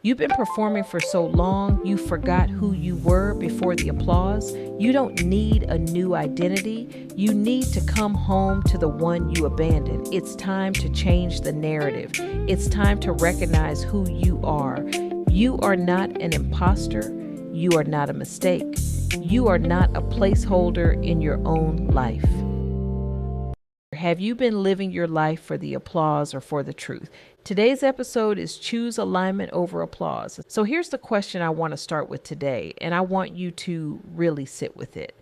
You've been performing for so long, you forgot who you were before the applause. You don't need a new identity. You need to come home to the one you abandoned. It's time to change the narrative. It's time to recognize who you are. You are not an imposter. You are not a mistake. You are not a placeholder in your own life. Have you been living your life for the applause or for the truth? Today's episode is choose alignment over applause. So here's the question I want to start with today, and I want you to really sit with it.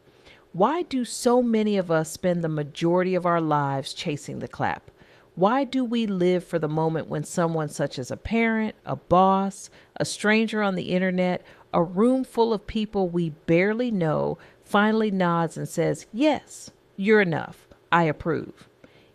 Why do so many of us spend the majority of our lives chasing the clap? Why do we live for the moment when someone such as a parent, a boss, a stranger on the internet, a room full of people we barely know finally nods and says, "Yes, you're enough. I approve"?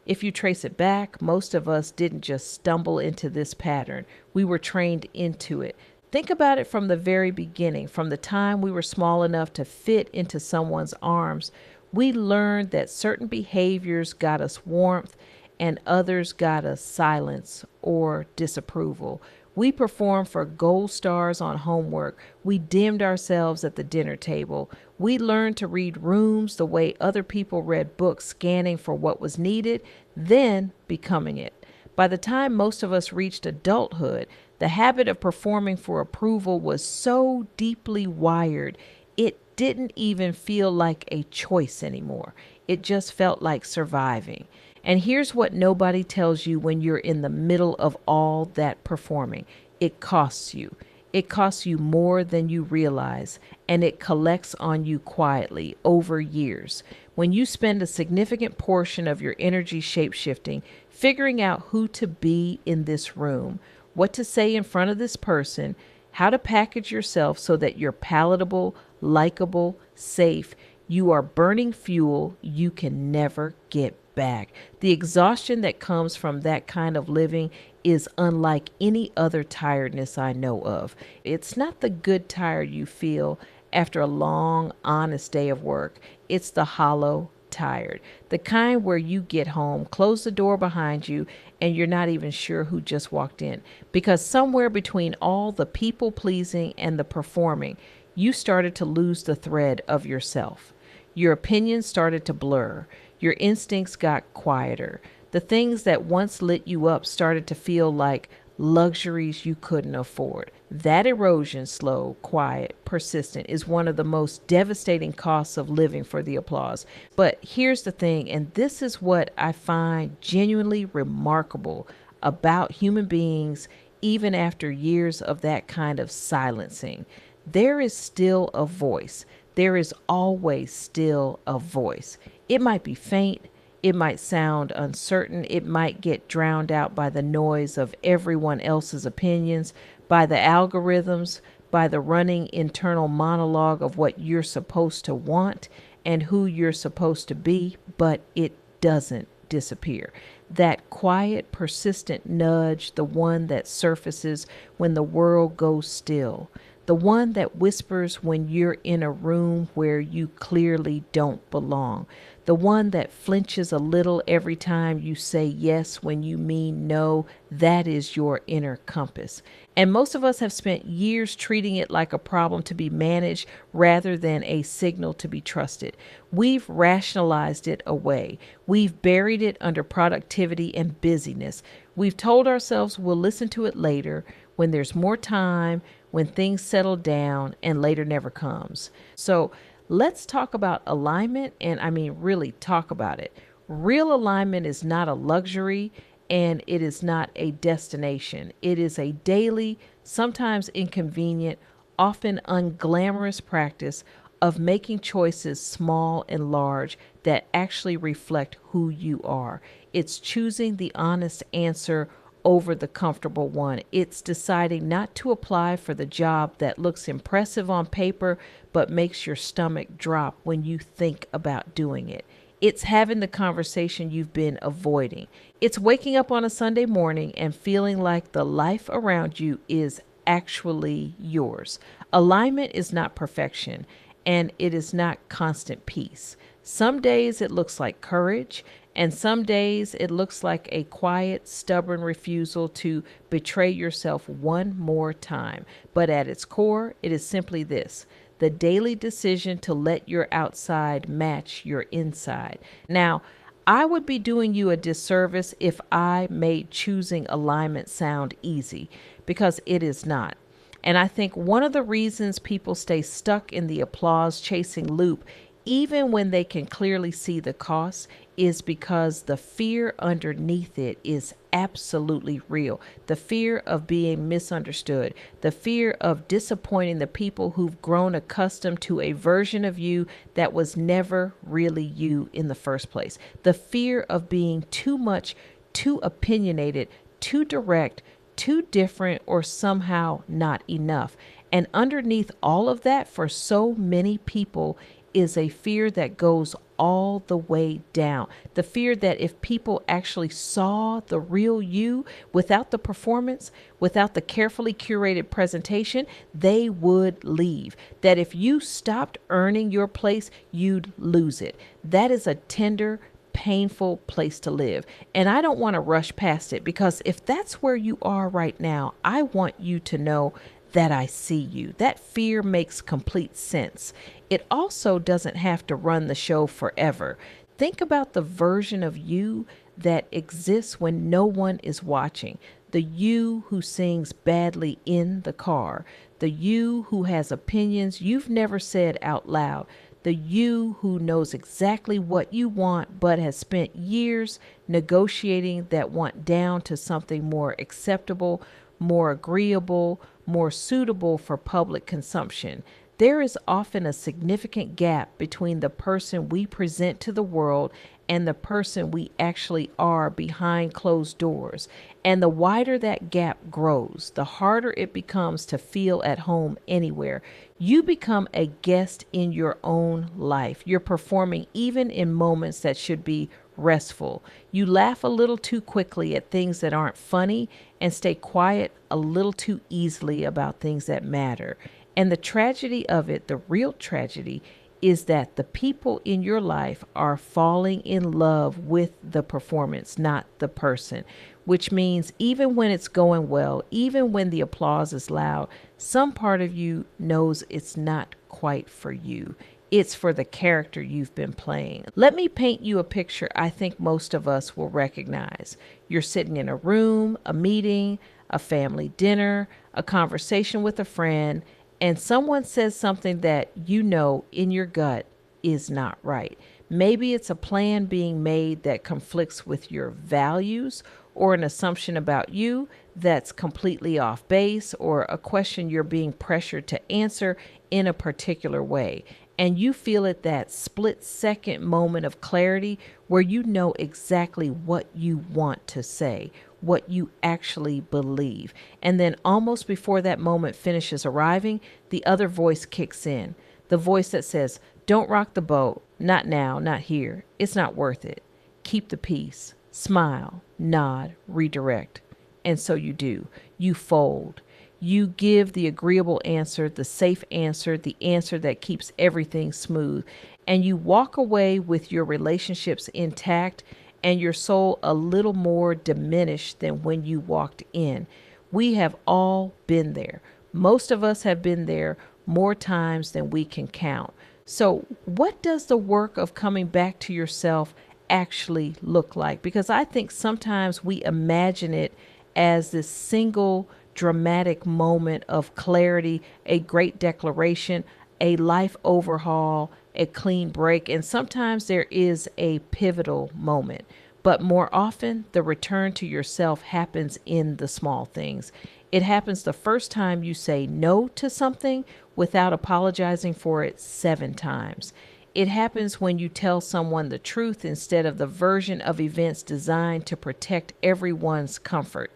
If you trace it back, most of us didn't just stumble into this pattern. We were trained into it. Think about it from the very beginning, from the time we were small enough to fit into someone's arms. We learned that certain behaviors got us warmth and others got us silence or disapproval. We performed for gold stars on homework. We dimmed ourselves at the dinner table. We learned to read rooms the way other people read books, scanning for what was needed, then becoming it. By the time most of us reached adulthood, the habit of performing for approval was so deeply wired, it didn't even feel like a choice anymore. It just felt like surviving. And here's what nobody tells you when you're in the middle of all that performing. It costs you. It costs you more than you realize, and it collects on you quietly over years. When you spend a significant portion of your energy shape-shifting, figuring out who to be in this room, what to say in front of this person, how to package yourself so that you're palatable, likable, safe, you are burning fuel you can never get back. The exhaustion that comes from that kind of living is unlike any other tiredness I know of. It's not the good tired you feel after a long, honest day of work. It's the hollow tired, the kind where you get home, close the door behind you, and you're not even sure who just walked in. Because somewhere between all the people pleasing and the performing, you started to lose the thread of yourself. Your opinions started to blur. Your instincts got quieter. The things that once lit you up started to feel like luxuries you couldn't afford. That erosion, slow, quiet, persistent, is one of the most devastating costs of living for the applause. But here's the thing, and this is what I find genuinely remarkable about human beings, even after years of that kind of silencing. There is still a voice. There is always still a voice. It might be faint, it might sound uncertain, it might get drowned out by the noise of everyone else's opinions, by the algorithms, by the running internal monologue of what you're supposed to want and who you're supposed to be, but it doesn't disappear. That quiet, persistent nudge, the one that surfaces when the world goes still, the one that whispers when you're in a room where you clearly don't belong, the one that flinches a little every time you say yes when you mean no, that is your inner compass. And most of us have spent years treating it like a problem to be managed rather than a signal to be trusted. We've rationalized it away. We've buried it under productivity and busyness. We've told ourselves we'll listen to it later, when there's more time, when things settle down, and later never comes. So let's talk about alignment, and I mean really talk about it. Real alignment is not a luxury, and it is not a destination. It is a daily, sometimes inconvenient, often unglamorous practice of making choices small and large that actually reflect who you are. It's choosing the honest answer over the comfortable one. It's deciding not to apply for the job that looks impressive on paper but makes your stomach drop when you think about doing it. It's having the conversation you've been avoiding. It's waking up on a Sunday morning and feeling like the life around you is actually yours. Alignment is not perfection, and it is not constant peace. Some days it looks like courage, And some days it looks like a quiet, stubborn refusal to betray yourself one more time. But at its core, it is simply this: the daily decision to let your outside match your inside. Now, I would be doing you a disservice if I made choosing alignment sound easy, because it is not. And I think one of the reasons people stay stuck in the applause chasing loop, even when they can clearly see the cost, is because the fear underneath it is absolutely real. The fear of being misunderstood, the fear of disappointing the people who've grown accustomed to a version of you that was never really you in the first place, the fear of being too much, too opinionated, too direct, too different, or somehow not enough. And underneath all of that, for so many people, is a fear that goes all the way down. The fear that if people actually saw the real you without the performance, without the carefully curated presentation, they would leave. That if you stopped earning your place, you'd lose it. That is a tender, painful place to live. And I don't want to rush past it, because if that's where you are right now, I want you to know that I see you. That fear makes complete sense. It also doesn't have to run the show forever. Think about the version of you that exists when no one is watching. The you who sings badly in the car. The you who has opinions you've never said out loud. The you who knows exactly what you want but has spent years negotiating that want down to something more acceptable, more agreeable, more suitable for public consumption. There is often a significant gap between the person we present to the world and the person we actually are behind closed doors. And the wider that gap grows, the harder it becomes to feel at home anywhere. You become a guest in your own life. You're performing even in moments that should be restful. You laugh a little too quickly at things that aren't funny and stay quiet a little too easily about things that matter. And the tragedy of it, the real tragedy, is that the people in your life are falling in love with the performance, not the person, which means even when it's going well, even when the applause is loud, some part of you knows it's not quite for you. It's for the character you've been playing. Let me paint you a picture I think most of us will recognize. You're sitting in a room, a meeting, a family dinner, a conversation with a friend, and someone says something that you know in your gut is not right. Maybe it's a plan being made that conflicts with your values, or an assumption about you that's completely off base, or a question you're being pressured to answer in a particular way. And you feel at that split-second moment of clarity where you know exactly what you want to say, what you actually believe. And then almost before that moment finishes arriving, the other voice kicks in. The voice that says, "Don't rock the boat. Not now, not here. It's not worth it. Keep the peace. Smile, nod, redirect." And so you do. You fold. You give the agreeable answer, the safe answer, the answer that keeps everything smooth. And you walk away with your relationships intact and your soul a little more diminished than when you walked in. We have all been there. Most of us have been there more times than we can count. So what does the work of coming back to yourself actually look like? Because I think sometimes we imagine it as this single dramatic moment of clarity, a great declaration, a life overhaul, a clean break. And sometimes there is a pivotal moment. But more often, the return to yourself happens in the small things. It happens the first time you say no to something without apologizing for it 7 times. It happens when you tell someone the truth instead of the version of events designed to protect everyone's comfort.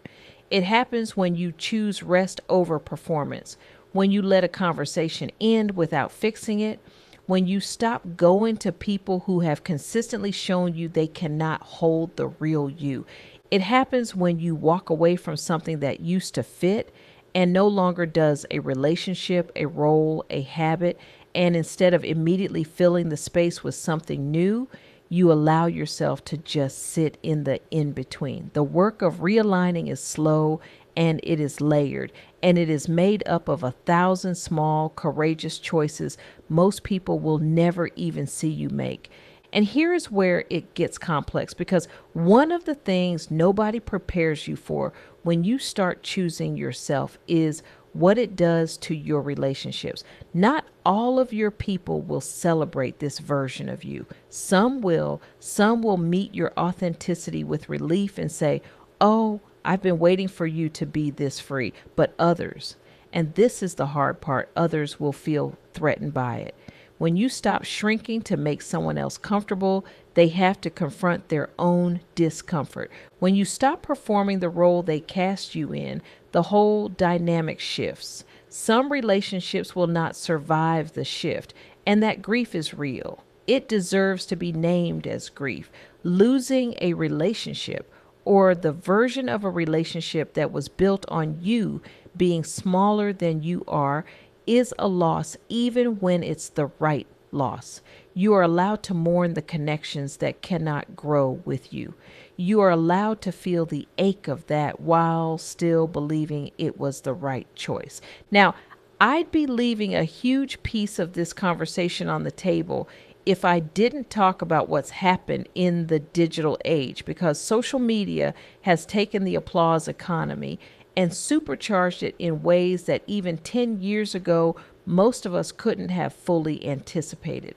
It happens when you choose rest over performance, when you let a conversation end without fixing it, when you stop going to people who have consistently shown you they cannot hold the real you. It happens when you walk away from something that used to fit and no longer does: a relationship, a role, a habit, and instead of immediately filling the space with something new, you allow yourself to just sit in the in between. The work of realigning is slow and it is layered, and it is made up of 1,000 small, courageous choices most people will never even see you make. And here is where it gets complex, because one of the things nobody prepares you for when you start choosing yourself is what it does to your relationships. Not all of your people will celebrate this version of you. Some will. Some will meet your authenticity with relief and say, "Oh, I've been waiting for you to be this free." But others, and this is the hard part, others will feel threatened by it. When you stop shrinking to make someone else comfortable, they have to confront their own discomfort. When you stop performing the role they cast you in, the whole dynamic shifts. Some relationships will not survive the shift, and that grief is real. It deserves to be named as grief. Losing a relationship, or the version of a relationship that was built on you being smaller than you are, is a loss, even when it's the right loss. You are allowed to mourn the connections that cannot grow with you. You are allowed to feel the ache of that while still believing it was the right choice. Now, I'd be leaving a huge piece of this conversation on the table if I didn't talk about what's happened in the digital age, because social media has taken the applause economy and supercharged it in ways that even 10 years ago, most of us couldn't have fully anticipated.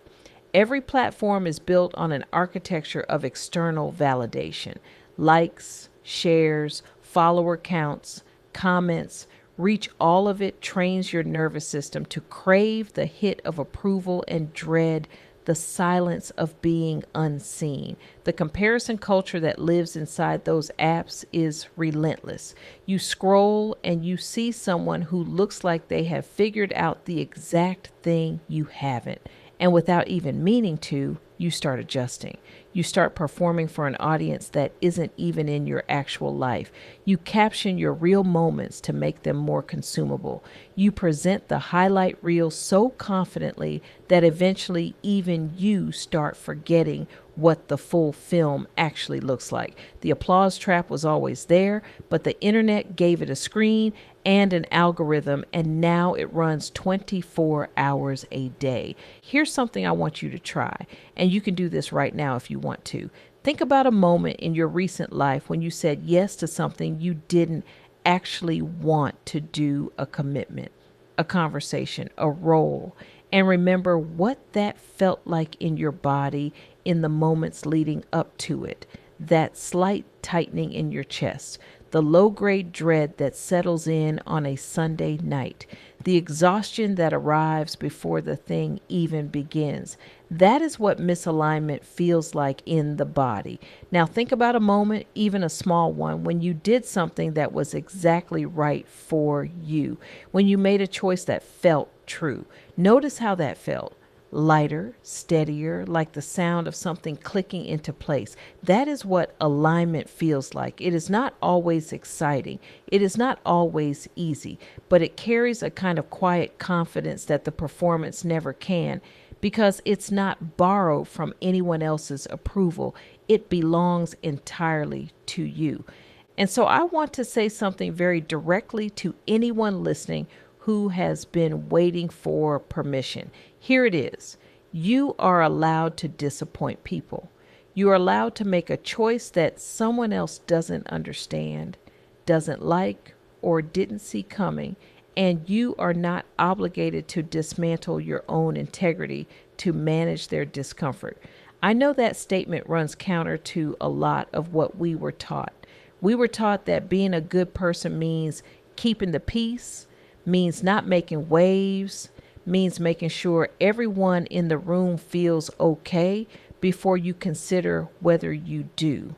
Every platform is built on an architecture of external validation: likes, shares, follower counts, comments. Reach, all of it trains your nervous system to crave the hit of approval and dread the silence of being unseen. The comparison culture that lives inside those apps is relentless. You scroll and you see someone who looks like they have figured out the exact thing you haven't. And without even meaning to, you start adjusting. You start performing for an audience that isn't even in your actual life. You caption your real moments to make them more consumable. You present the highlight reel so confidently that eventually even you start forgetting what the full film actually looks like. The applause trap was always there, but the internet gave it a screen and an algorithm, and now it runs 24 hours a day. Here's something I want you to try, and you can do this right now if you want to. Think about a moment in your recent life when you said yes to something you didn't actually want to do: a commitment, a conversation, a role. And remember what that felt like in your body in the moments leading up to it. That slight tightening in your chest, the low-grade dread that settles in on a Sunday night, the exhaustion that arrives before the thing even begins. That is what misalignment feels like in the body. Now think about a moment, even a small one, when you did something that was exactly right for you, when you made a choice that felt true. Notice how that felt. Lighter, steadier, like the sound of something clicking into place. That is what alignment feels like. It is not always exciting. It is not always easy, but it carries a kind of quiet confidence that the performance never can, because it's not borrowed from anyone else's approval. It belongs entirely to you. And so I want to say something very directly to anyone listening who has been waiting for permission. Here it is. You are allowed to disappoint people. You are allowed to make a choice that someone else doesn't understand, doesn't like, or didn't see coming, and you are not obligated to dismantle your own integrity to manage their discomfort. I know that statement runs counter to a lot of what we were taught. We were taught that being a good person means keeping the peace, means not making waves, means making sure everyone in the room feels okay before you consider whether you do.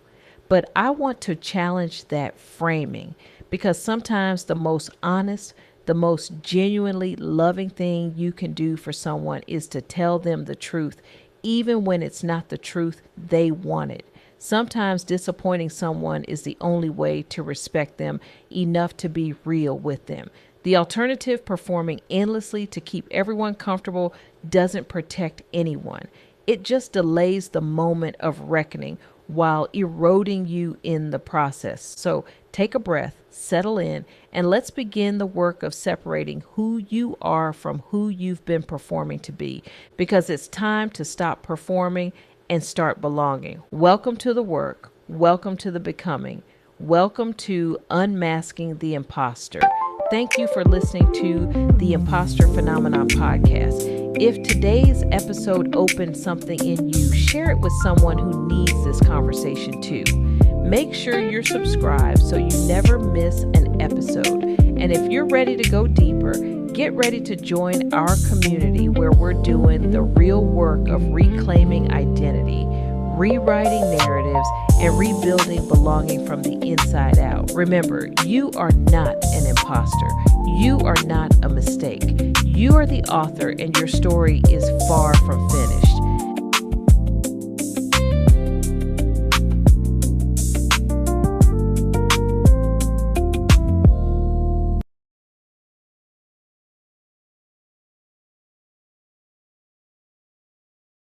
But I want to challenge that framing, because sometimes the most honest, the most genuinely loving thing you can do for someone is to tell them the truth, even when it's not the truth they wanted. Sometimes disappointing someone is the only way to respect them enough to be real with them. The alternative, performing endlessly to keep everyone comfortable, doesn't protect anyone. It just delays the moment of reckoning while eroding you in the process. So take a breath, settle in, and let's begin the work of separating who you are from who you've been performing to be, because it's time to stop performing and start belonging. Welcome to the work. Welcome to the becoming. Welcome to Unmasking the Impostor. Thank you for listening to the Impostor Phenomenon podcast. If today's episode opened something in you, share it with someone who needs this conversation too. Make sure you're subscribed so you never miss an episode. And if you're ready to go deeper, get ready to join our community where we're doing the real work of reclaiming identity, rewriting narratives, and rebuilding belonging from the inside out. Remember, you are not an imposter. You are not a mistake. You are the author, and your story is far from finished.